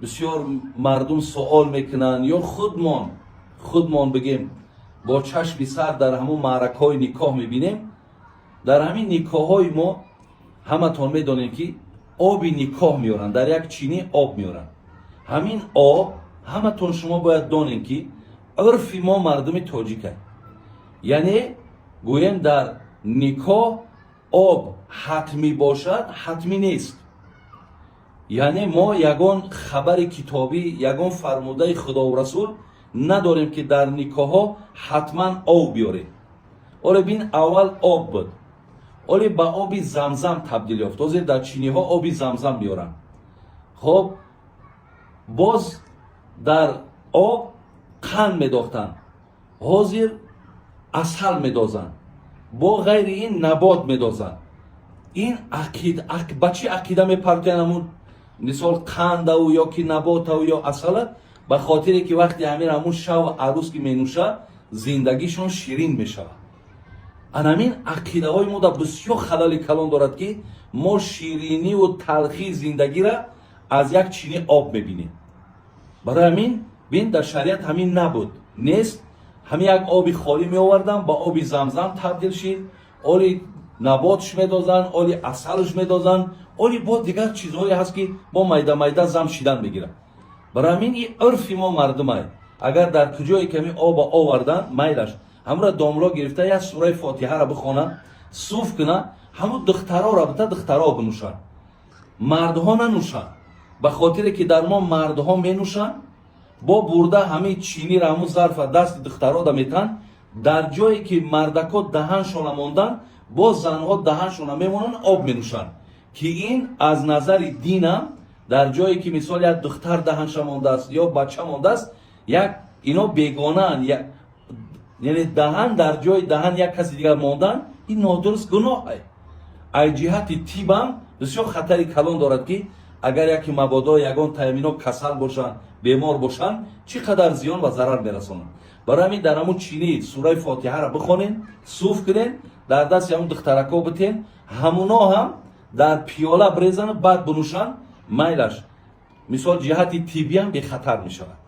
بسیار مردم سوال میکنن یا خودمان بگیم با چشم سر در همون معرکه های نکاح میبینیم. در همین نکاح های ما همتون میدونیم که آبی نکاح میارن، در یک چینی آب میارن. همین آب همتون شما باید دانین که عرف ما مردم تاجیکه، یعنی گویم در نکاح آب حتمی باشد حتمی نیست. یعنی ما یگان خبر کتابی، یگان فرموده خدا و رسول نداریم که در نکاح ها حتما آب بیاره. ولی بین اول آب بود، ولی با آب زمزم تبدیل یافت. حاضر در چینی ها آب زمزم بیارن. خب باز در آب قند میداختن، حاضر عسل میدازن، با غیر این نبات میدازن. این بچه عقیده میپرتن همون مثال قند او یا که نبات او یا عسل، به خاطر که وقتی همون شب عروس که مینوشه زندگیشون شیرین میشه. همین عقیده های ما در بسیار خلال کلان دارد که ما شیرینی و تلخی زندگی را از یک چینی آب میبینیم. برای همین بین در شریعت همین نبود، نیست. همین یک آبی خالی می آوردن با آبی زمزم تبدیل شد، اولی نباتش میدازن، اولی عسلش میدازن، اولی با دیگر چیزهایی هست که با میده زم شیدن میگیرن. برای همین این عرف ما مردمه. اگر در کجایی کمی آب آوردن میلش همراه داملا گرفته یا سوره فاتحه را بخونن، صوف کنن، همون دخترها را بتا دخترها بنوشن، مردها ننوشن. به خاطر که در ما مردها می نوشن، با برده همه چینی را همون ظرف دست دخترها دا میتن. در جایی که مردکا دهنشون ماندن، با زنها دهنشون میمونن آب می نوشن. که این از نظر دینم در جایی که مثال یک دختر دهنش مانده است یا بچه مانده است، یک اینا بیگانه، یعنی دهن در جای دهن یک کسی دیگر ماندن، این نادرست گناه است. از جهت تیبم بسیار خطری کلان دارد که اگر یکی مبادا یگان تایمینا کسل باشن، بیمار باشن، چقدر زیان و ضرر میرسونن. برای همین در همون چینی سوره فاتحه را بخونین، صوف کنین، در دست همون دخترکا بتین، همونا هم در پیاله بریزن بعد بنوشن، میلش مثال جهت تیبی هم به خطر میشود.